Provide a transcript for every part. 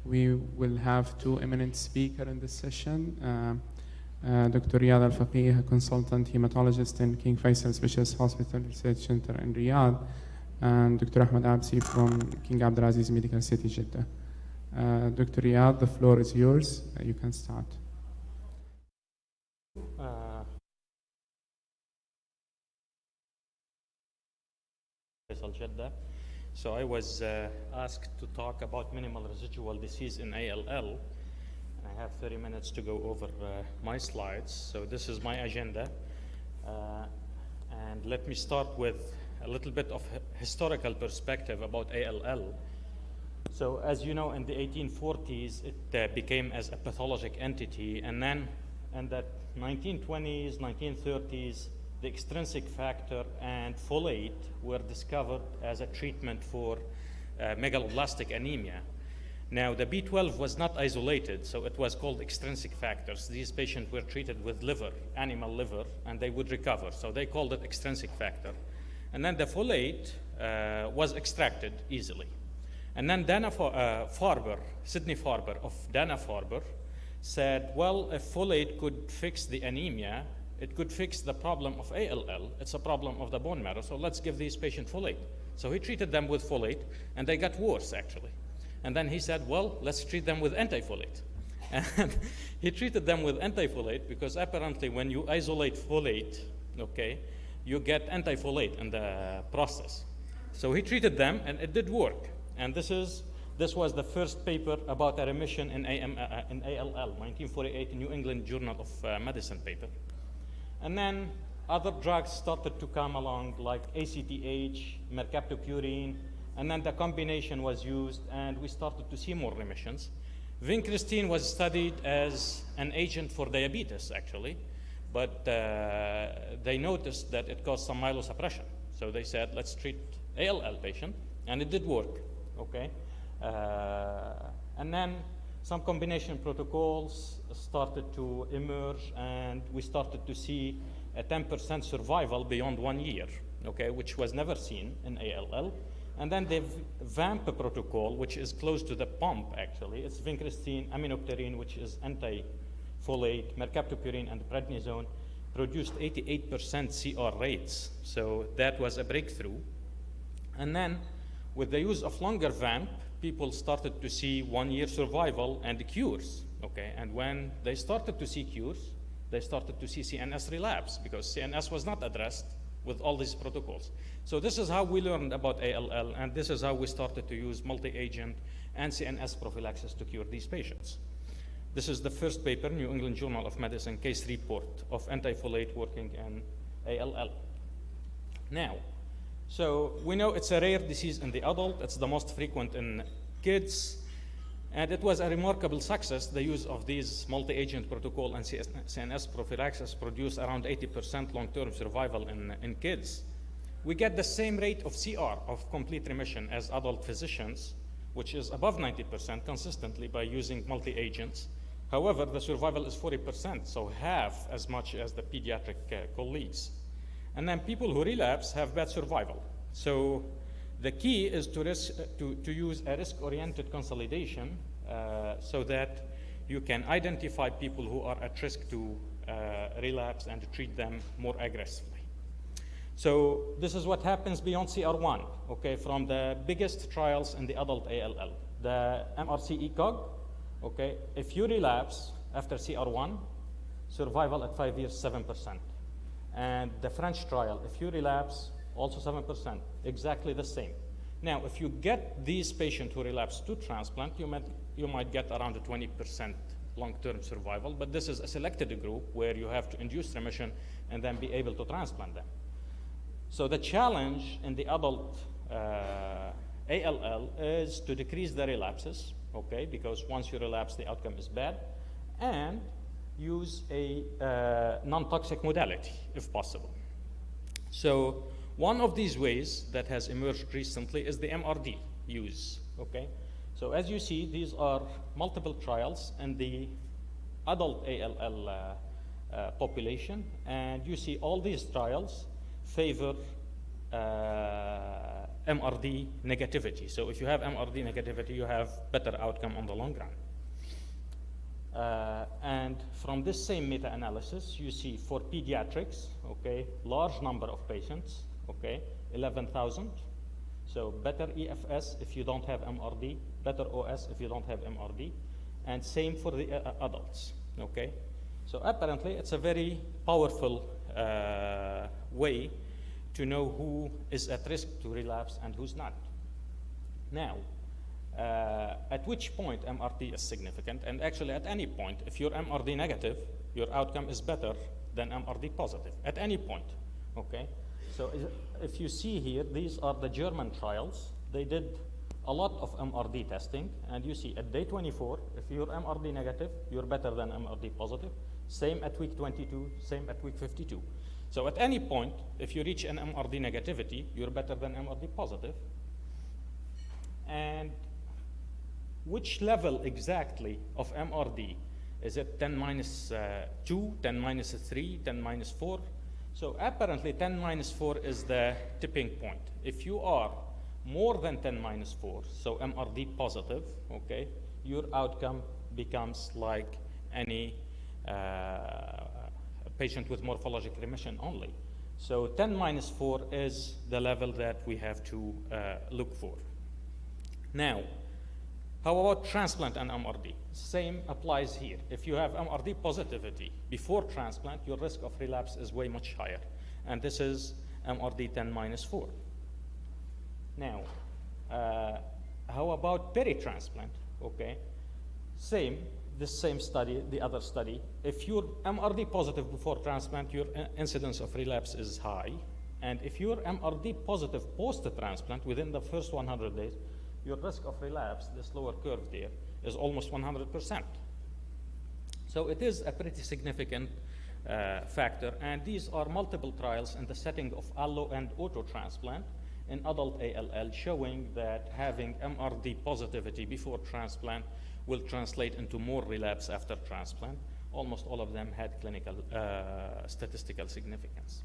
We will have two eminent speakers in this session. Dr. Riyadh Fakih, a consultant hematologist in King Faisal Specialist Hospital Research Center in Riyadh, and Dr. Ahmed Absi from King Abdulaziz Medical City, Jeddah. Dr. Riyadh, the floor is yours. You can start. Jeddah. So I was asked to talk about minimal residual disease in ALL. I have 30 minutes to go over my slides. So this is my agenda. And let me start with a little bit of historical perspective about ALL. So as you know, in the 1840s, it became as a pathologic entity. And then in the 1920s, 1930s, the extrinsic factor and folate were discovered as a treatment for megaloblastic anemia. Now, the B12 was not isolated, so it was called extrinsic factors. These patients were treated with liver, animal liver, and they would recover. So they called it extrinsic factor. And then the folate was extracted easily. And then Sidney Farber of Dana-Farber said, well, if folate could fix the anemia, it could fix the problem of ALL. It's a problem of the bone marrow, so let's give these patients folate. So he treated them with folate, and they got worse, actually. And then he said, well, let's treat them with antifolate. And he treated them with antifolate because apparently when you isolate folate, okay, you get antifolate in the process. So he treated them, and it did work. And this was the first paper about a remission in ALL, 1948, New England Journal of Medicine paper. And then other drugs started to come along, like ACTH, mercaptopurine, and then the combination was used, and we started to see more remissions. Vincristine was studied as an agent for diabetes, actually, but they noticed that it caused some myelosuppression. So they said, let's treat ALL patient, and it did work, okay? And then some combination protocols started to emerge, and we started to see a 10% survival beyond 1 year, okay, which was never seen in ALL. And then the VAMP protocol, which is close to the pump, actually. It's vincristine, aminopterin, which is anti-folate, mercaptopurine, and prednisone, produced 88% CR rates. So that was a breakthrough. And then with the use of longer VAMP, people started to see 1 year survival and cures, okay? And when they started to see cures, they started to see CNS relapse because CNS was not addressed with all these protocols. So this is how we learned about ALL, and this is how we started to use multi-agent and CNS prophylaxis to cure these patients. This is the first paper, New England Journal of Medicine case report of antifolate working in ALL. Now, so we know it's a rare disease in the adult. It's the most frequent in kids. And it was a remarkable success. The use of these multi-agent protocol and CNS prophylaxis produced around 80% long-term survival in kids. We get the same rate of CR, of complete remission, as adult physicians, which is above 90% consistently by using multi-agents. However, the survival is 40%, so half as much as the pediatric colleagues. And then people who relapse have bad survival. So the key is to use a risk-oriented consolidation so that you can identify people who are at risk to relapse and to treat them more aggressively. So this is what happens beyond CR1, okay, from the biggest trials in the adult ALL. The MRC ECOG, okay, if you relapse after CR1, survival at 5 years, 7%. And the French trial, if you relapse, also 7%, exactly the same. Now, if you get these patients who relapse to transplant, you might get around a 20% long-term survival, but this is a selected group where you have to induce remission and then be able to transplant them. So the challenge in the adult ALL is to decrease the relapses, okay, because once you relapse, the outcome is bad, and use a non-toxic modality, if possible. So one of these ways that has emerged recently is the MRD use, okay? So as you see, these are multiple trials in the adult ALL population, and you see all these trials favor MRD negativity. So if you have MRD negativity, you have better outcome on the long run. And from this same meta-analysis, you see for pediatrics, okay, large number of patients, okay, 11,000. So better EFS if you don't have MRD, better OS if you don't have MRD, and same for the adults, okay? So apparently it's a very powerful way to know who is at risk to relapse and who's not. Now, at which point MRD is significant, and actually at any point, if you're MRD negative, your outcome is better than MRD positive, at any point, okay? So if you see here, these are the German trials. They did a lot of MRD testing, and you see at day 24, if you're MRD negative, you're better than MRD positive. Same at week 22, same at week 52. So at any point, if you reach an MRD negativity, you're better than MRD positive. And which level exactly of MRD? Is it 10 minus 2, 10 minus 3, 10 minus 4? So apparently 10 minus 4 is the tipping point. If you are more than 10 minus 4, so MRD positive, okay, your outcome becomes like any patient with morphologic remission only. So 10 minus 4 is the level that we have to look for. Now, how about transplant and MRD? Same applies here. If you have MRD positivity before transplant, your risk of relapse is way much higher. And this is MRD 10 minus 4. Now, how about peri-transplant? Okay, this same study, the other study. If you're MRD positive before transplant, your incidence of relapse is high. And if you're MRD positive post-transplant, within the first 100 days, your risk of relapse, this lower curve there, is almost 100%. So it is a pretty significant factor, and these are multiple trials in the setting of allo and auto transplant in adult ALL, showing that having MRD positivity before transplant will translate into more relapse after transplant. Almost all of them had clinical statistical significance.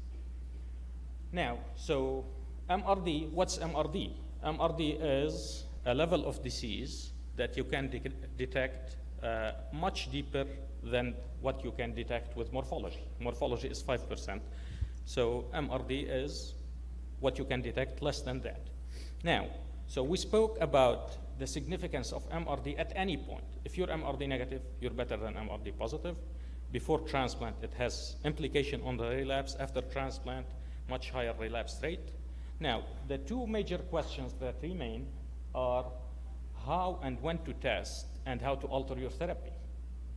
Now, so MRD, what's MRD? MRD is a level of disease that you can detect much deeper than what you can detect with morphology. Morphology is 5%. So MRD is what you can detect less than that. Now, so we spoke about the significance of MRD at any point. If you're MRD negative, you're better than MRD positive. Before transplant, it has implication on the relapse. After transplant, much higher relapse rate. Now, the two major questions that remain are how and when to test and how to alter your therapy.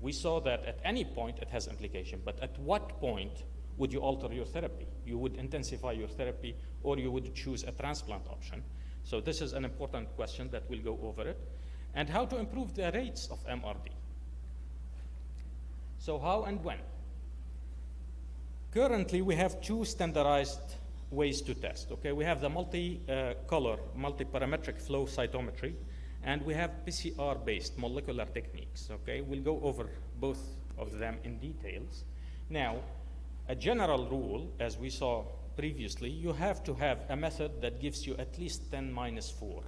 We saw that at any point it has implication, but at what point would you alter your therapy? You would intensify your therapy, or you would choose a transplant option. So this is an important question that we'll go over it. And how to improve the rates of MRD. So how and when? Currently, we have two standardized ways to test. Okay, we have the multi-color, multi-parametric flow cytometry, and we have PCR-based molecular techniques. Okay, we'll go over both of them in details. Now, a general rule, as we saw previously, you have to have a method that gives you at least 10 minus 4,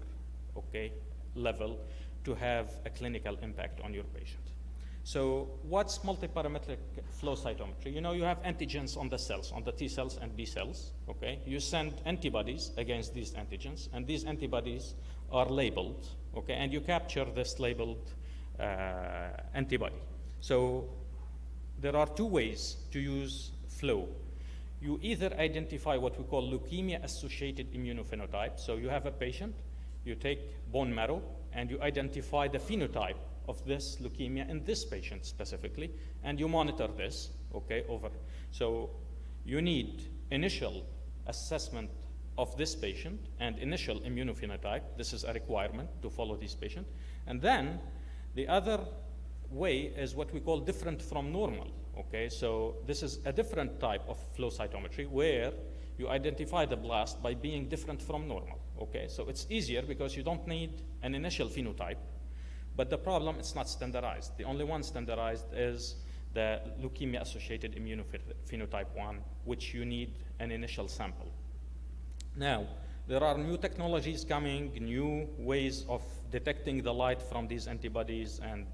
okay, level to have a clinical impact on your patient. So what's multi-parametric flow cytometry? You know, you have antigens on the cells, on the T cells and B cells, okay? You send antibodies against these antigens, and these antibodies are labeled, okay? And you capture this labeled antibody. So there are two ways to use flow. You either identify what we call leukemia-associated immunophenotype. So you have a patient, you take bone marrow, and you identify the phenotype of this leukemia in this patient specifically, and you monitor this, okay, over. So you need initial assessment of this patient and initial immunophenotype. This is a requirement to follow this patient. And then the other way is what we call different from normal, okay? So this is a different type of flow cytometry where you identify the blast by being different from normal, okay? So it's easier because you don't need an initial phenotype, but the problem, it's not standardized. The only one standardized is the leukemia-associated immunophenotype 1, which you need an initial sample. Now, There are new technologies coming, new ways of detecting the light from these antibodies, and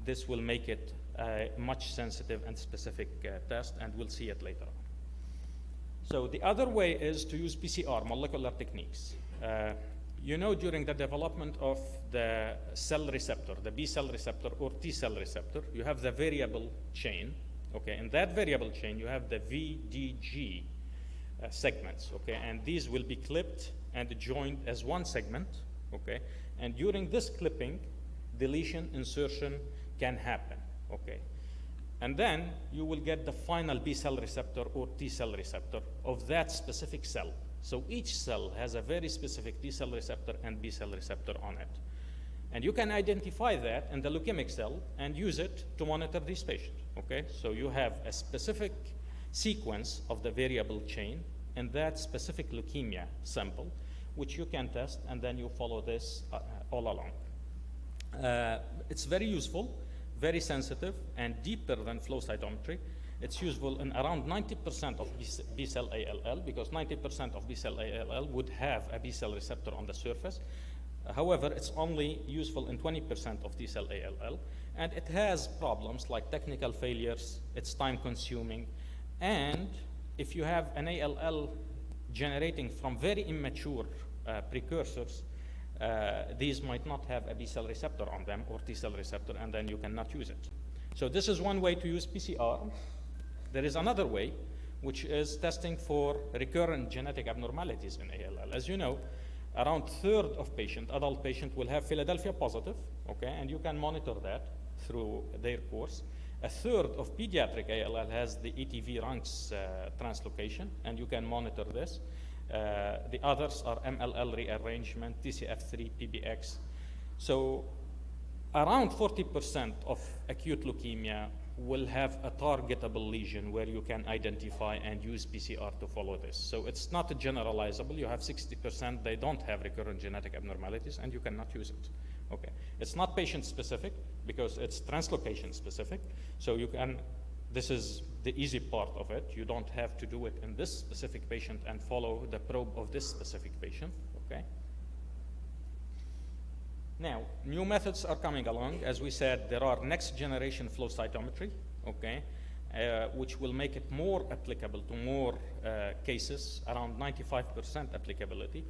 this will make it a much sensitive and specific test, and we'll see it later on. So the other way is to use PCR, molecular techniques. You know, during the development of the cell receptor, the B cell receptor or T cell receptor, you have the variable chain. Okay, in that variable chain, you have the VDG segments. Okay, and these will be clipped and joined as one segment. Okay, and during this clipping, deletion, insertion can happen. Okay, and then you will get the final B cell receptor or T cell receptor of that specific cell. So each cell has a very specific T cell receptor and B cell receptor on it. And you can identify that in the leukemic cell and use it to monitor these patients. Okay, so you have a specific sequence of the variable chain in that specific leukemia sample, which you can test, and then you follow this all along. It's very useful, very sensitive, and deeper than flow cytometry. It's useful in around 90% of B cell ALL, because 90% of B cell ALL would have a B cell receptor on the surface. However, it's only useful in 20% of T cell ALL, and it has problems like technical failures, it's time consuming, and if you have an ALL generating from very immature precursors, these might not have a B cell receptor on them or T cell receptor, and then you cannot use it. So this is one way to use PCR. There is another way, which is testing for recurrent genetic abnormalities in ALL. As you know, around a third of adult patients will have Philadelphia positive, okay, and you can monitor that through their course. A third of pediatric ALL has the ETV ranks translocation, and you can monitor this. The others are MLL rearrangement, TCF3, PBX. So around 40% of acute leukemia will have a targetable lesion where you can identify and use PCR to follow this. So it's not generalizable. You have 60%, they don't have recurrent genetic abnormalities, and you cannot use it. Okay. It's not patient specific because it's translocation specific. So you can, this is the easy part of it. You don't have to do it in this specific patient and follow the probe of this specific patient. Okay. Now, new methods are coming along. As we said, there are next generation flow cytometry, okay, which will make it more applicable to more cases, around 95% applicability.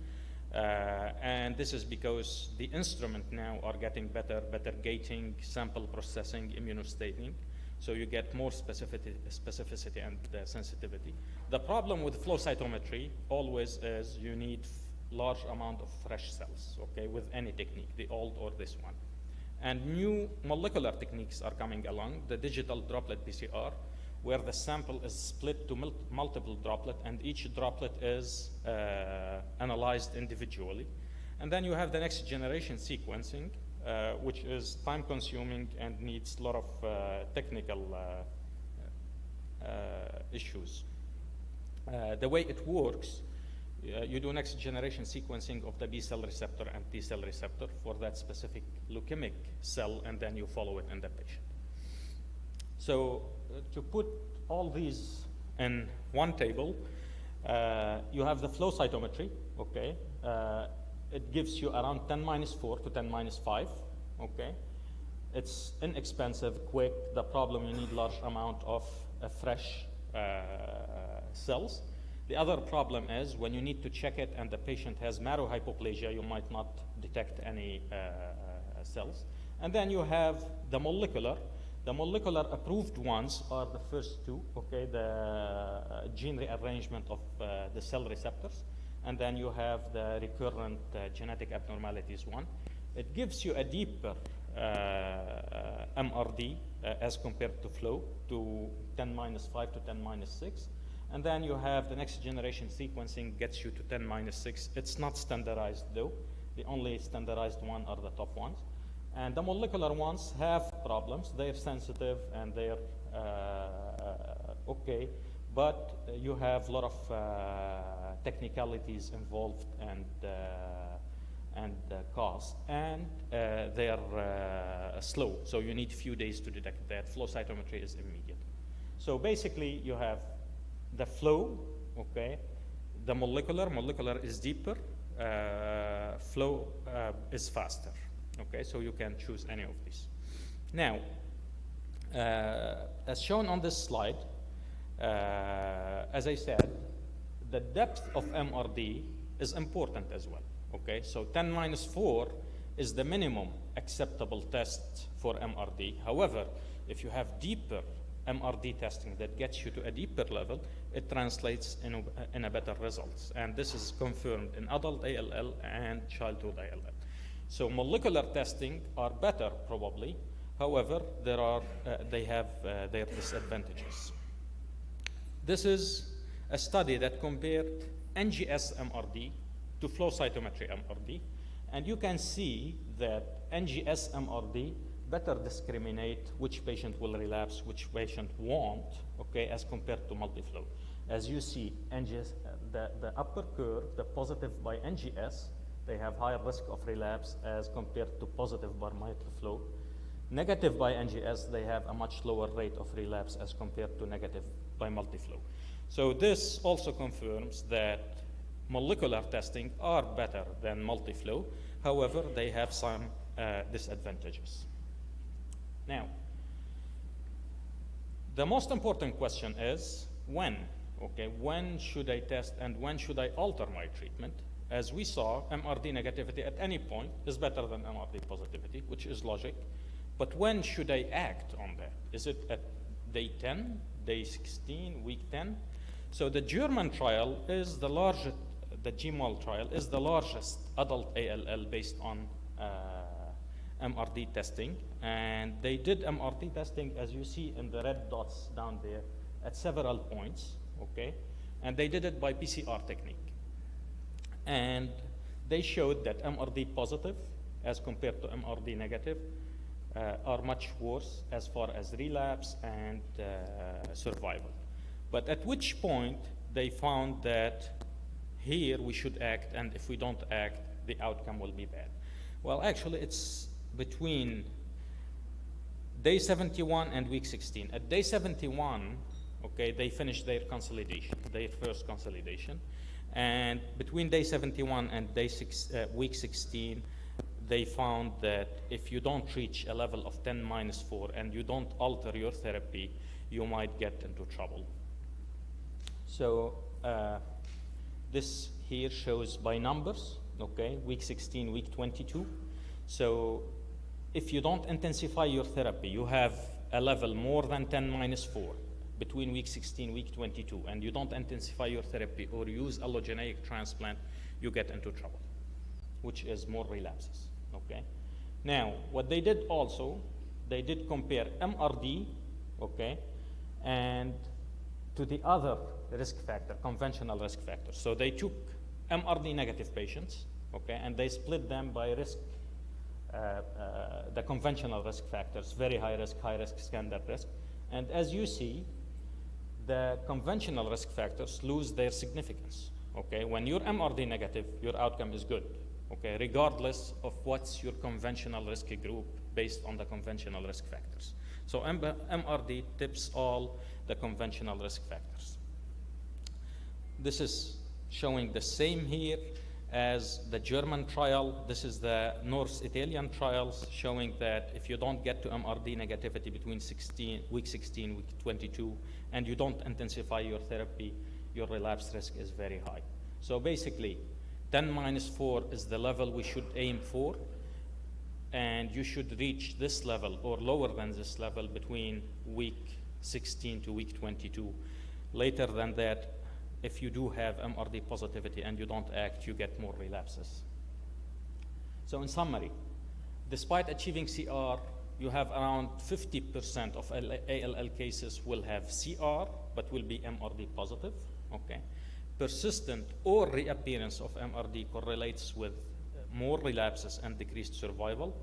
And this is because the instrument now are getting better gating, sample processing, immunostaining. So you get more specificity and sensitivity. The problem with flow cytometry always is you need large amount of fresh cells, okay, with any technique, the old or this one. And new molecular techniques are coming along, the digital droplet PCR, where the sample is split to multiple droplets, and each droplet is analyzed individually. And then you have the next generation sequencing, which is time consuming and needs a lot of technical issues. The way it works, you do next generation sequencing of the B cell receptor and T cell receptor for that specific leukemic cell, and then you follow it in the patient. So to put all these in one table, you have the flow cytometry, okay? It gives you around 10⁻⁴ to 10⁻⁵, okay? It's inexpensive, quick. The problem, you need large amount of fresh cells. The other problem is when you need to check it and the patient has marrow hypoplasia, you might not detect any cells. And then you have the molecular. The molecular approved ones are the first two, okay, the gene rearrangement of the cell receptors. And then you have the recurrent genetic abnormalities one. It gives you a deeper MRD as compared to flow, to 10⁻⁵ to 10⁻⁶. And then you have the next generation sequencing gets you to 10⁻⁶. It's not standardized though. The only standardized one are the top ones. And the molecular ones have problems. They're sensitive and they're okay, but you have a lot of technicalities involved and cost, and they are slow. So you need few days to detect that. Flow cytometry is immediate. So basically you have the flow, okay, the molecular is deeper, flow is faster. Okay, so you can choose any of these. Now, as shown on this slide, as I said, the depth of MRD is important as well. Okay, so 10 minus 4 is the minimum acceptable test for MRD. However, if you have deeper MRD testing that gets you to a deeper level, it translates in a better results. And this is confirmed in adult ALL and childhood ALL. So molecular testing are better probably. However, they have their disadvantages. This is a study that compared NGS MRD to flow cytometry MRD. And you can see that NGS MRD better discriminate which patient will relapse, which patient won't, okay, as compared to multi-flow. As you see, NGS, the upper curve, the positive by NGS, they have higher risk of relapse as compared to positive by multi-flow. Negative by NGS, they have a much lower rate of relapse as compared to negative by multi-flow. So this also confirms that molecular testing are better than multi-flow. However, they have some disadvantages. Now, the most important question is when? Okay, when should I test and when should I alter my treatment? As we saw, MRD negativity at any point is better than MRD positivity, which is logic. But when should I act on that? Is it at day 10, day 16, week 10? So the German trial is the largest, the GMAL trial is the largest adult ALL based on MRD testing. And they did MRD testing, as you see in the red dots down there, at several points, okay? And they did it by PCR technique. And they showed that MRD positive as compared to MRD negative are much worse as far as relapse and survival. But at which point they found that here we should act, and if we don't act, the outcome will be bad. Well, actually, it's between day 71 and week 16. At day 71, okay, they finished their consolidation, their first consolidation. And between day 71 and week 16, they found that if you don't reach a level of 10 minus 4 and you don't alter your therapy, you might get into trouble. So this here shows by numbers, okay, week 16, week 22. So if you don't intensify your therapy, you have a level more than 10 minus 4 between week 16, week 22, and you don't intensify your therapy or use allogeneic transplant, you get into trouble, which is more relapses, okay? Now, what they did also, they did compare MRD, okay, and to the other risk factor, conventional risk factors. So they took MRD negative patients, okay, and they split them by risk, the conventional risk factors, very high risk, standard risk. And as you see, the conventional risk factors lose their significance, okay? When you're MRD negative, your outcome is good, okay, regardless of what's your conventional risk group based on the conventional risk factors. So MRD tips all the conventional risk factors. This is showing the same here as the German trial. This is the North Italian trials showing that if you don't get to MRD negativity between week 16, week 22, and you don't intensify your therapy, your relapse risk is very high. So basically, 10 minus 4 is the level we should aim for, and you should reach this level or lower than this level between week 16 to week 22. Later than that, if you do have MRD positivity and you don't act, you get more relapses. So in summary, despite achieving CR, you have around 50% of ALL cases will have CR, but will be MRD positive, okay? Persistent or reappearance of MRD correlates with more relapses and decreased survival.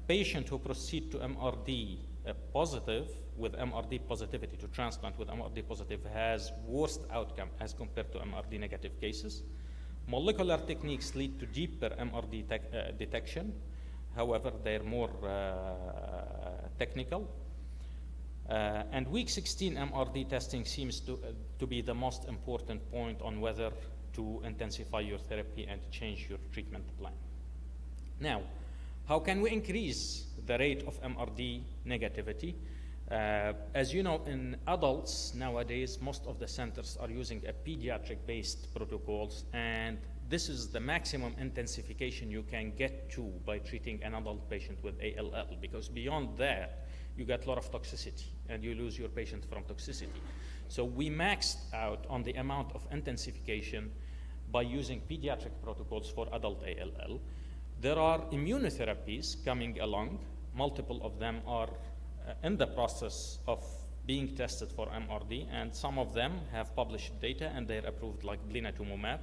Patient who proceed to MRD positive with MRD positivity to transplant with MRD positive has worst outcome as compared to MRD negative cases. Molecular techniques lead to deeper MRD detection. However, they're more technical. And week 16 MRD testing seems to be the most important point on whether to intensify your therapy and change your treatment plan. Now, how can we increase the rate of MRD negativity? As you know, in adults nowadays, most of the centers are using a pediatric-based protocols, and this is the maximum intensification you can get to by treating an adult patient with ALL, because beyond that, you get a lot of toxicity, and you lose your patient from toxicity. So we maxed out on the amount of intensification by using pediatric protocols for adult ALL. There are immunotherapies coming along. Multiple of them are in the process of being tested for MRD, and some of them have published data and they're approved, like blinatumomab.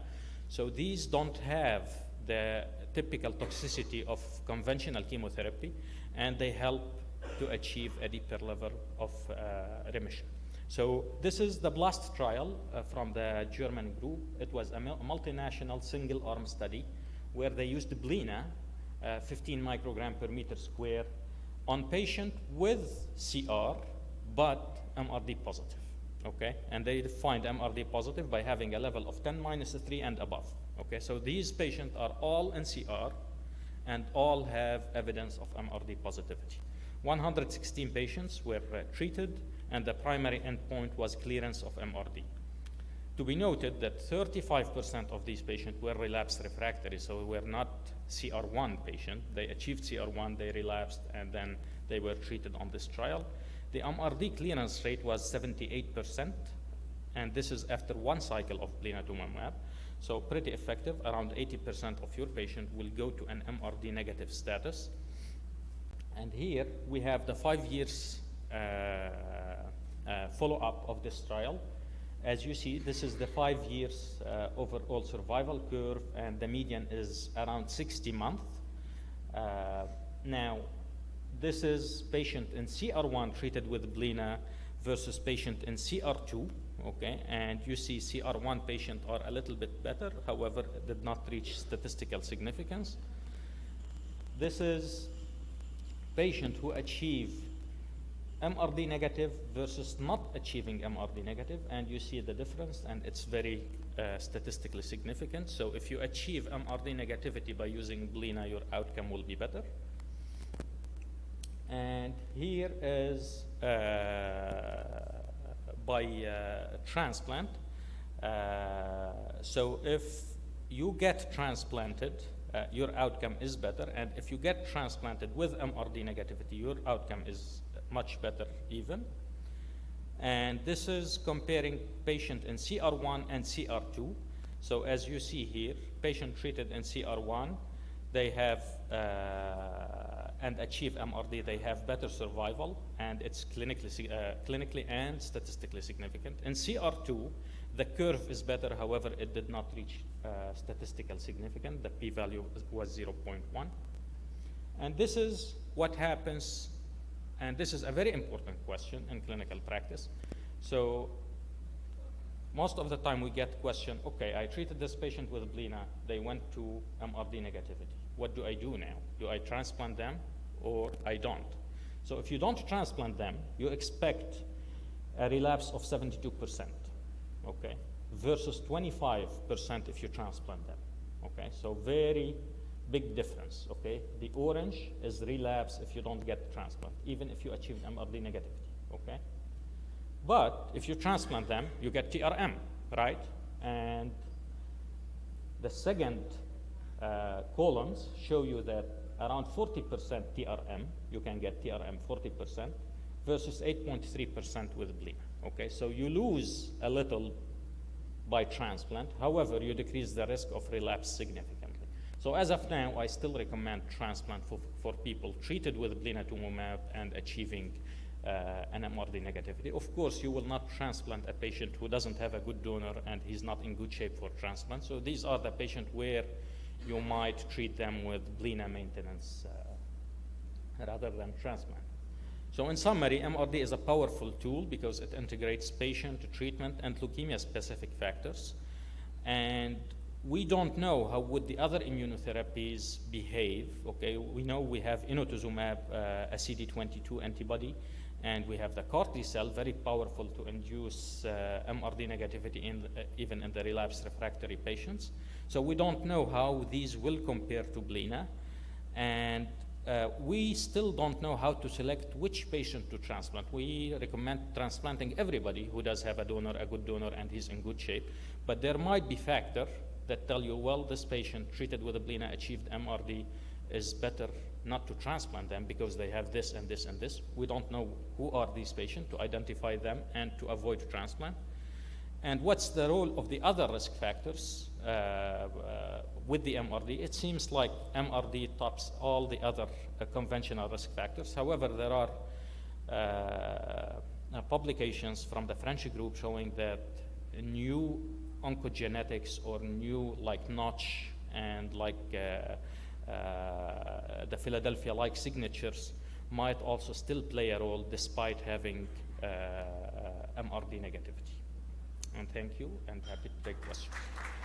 So these don't have the typical toxicity of conventional chemotherapy, and they help to achieve a deeper level of remission. So this is the BLAST trial from the German group. It was a multinational single-arm study where they used blina, 15 microgram per meter square, on patient with CR, but MRD positive, okay? And they defined MRD positive by having a level of 10-3 and above, okay? So these patients are all in CR and all have evidence of MRD positivity. 116 patients were treated, and the primary endpoint was clearance of MRD. To be noted that 35% of these patients were relapsed refractory, so were not CR1 patient. They achieved CR1, they relapsed, and then they were treated on this trial. The MRD clearance rate was 78%, and this is after one cycle of blinatumomab. So pretty effective. Around 80% of your patient will go to an MRD negative status. And here we have the 5 years follow-up of this trial. As you see, this is the 5 years overall survival curve, and the median is around 60 months. Now, this is patient in CR1 treated with blina versus patient in CR2, okay? And you see CR1 patient are a little bit better, however, did not reach statistical significance. This is patient who achieve MRD negative versus not achieving MRD negative, and you see the difference, and it's very statistically significant. So if you achieve MRD negativity by using blina, your outcome will be better. And here is by transplant. So if you get transplanted, your outcome is better, and if you get transplanted with MRD negativity, your outcome is much better even. And this is comparing patient in CR1 and CR2. So as you see here, patient treated in CR1, they have and achieve MRD, they have better survival, and it's clinically and statistically significant. In CR2, the curve is better, however, it did not reach statistical significance. The p-value was 0.1. And this is what happens, and this is a very important question in clinical practice. So most of the time we get question, okay, I treated this patient with blina, they went to MRD negativity. What do I do now? Do I transplant them or I don't? So if you don't transplant them, you expect a relapse of 72%, okay, versus 25% if you transplant them, okay? So very big difference, okay? The orange is relapse if you don't get transplant, even if you achieve MRD negativity, okay? But if you transplant them, you get TRM, right? And the second columns show you that around 40% TRM, you can get TRM 40% versus 8.3% with blina, okay? So you lose a little by transplant. However, you decrease the risk of relapse significantly. So as of now, I still recommend transplant for people treated with blinatumomab and achieving an MRD negativity. Of course, you will not transplant a patient who doesn't have a good donor and he's not in good shape for transplant. So these are the patients where you might treat them with blina maintenance rather than transplant. So in summary, MRD is a powerful tool because it integrates patient treatment and leukemia-specific factors. And we don't know how would the other immunotherapies behave. Okay, we know we have inotuzumab, a CD22 antibody, and we have the CAR T cell, very powerful to induce MRD negativity even in the relapsed refractory patients. So we don't know how these will compare to Blina, and we still don't know how to select which patient to transplant. We recommend transplanting everybody who does have a donor, a good donor, and he's in good shape. But there might be factors that tell you, well, this patient treated with a Blina achieved MRD is better not to transplant them because they have this and this and this. We don't know who are these patients to identify them and to avoid transplant. And what's the role of the other risk factors with the MRD? It seems like MRD tops all the other conventional risk factors. However, there are publications from the French group showing that new oncogenetics or new like Notch and like the Philadelphia-like signatures might also still play a role despite having MRD negativity. And thank you, and happy to take questions.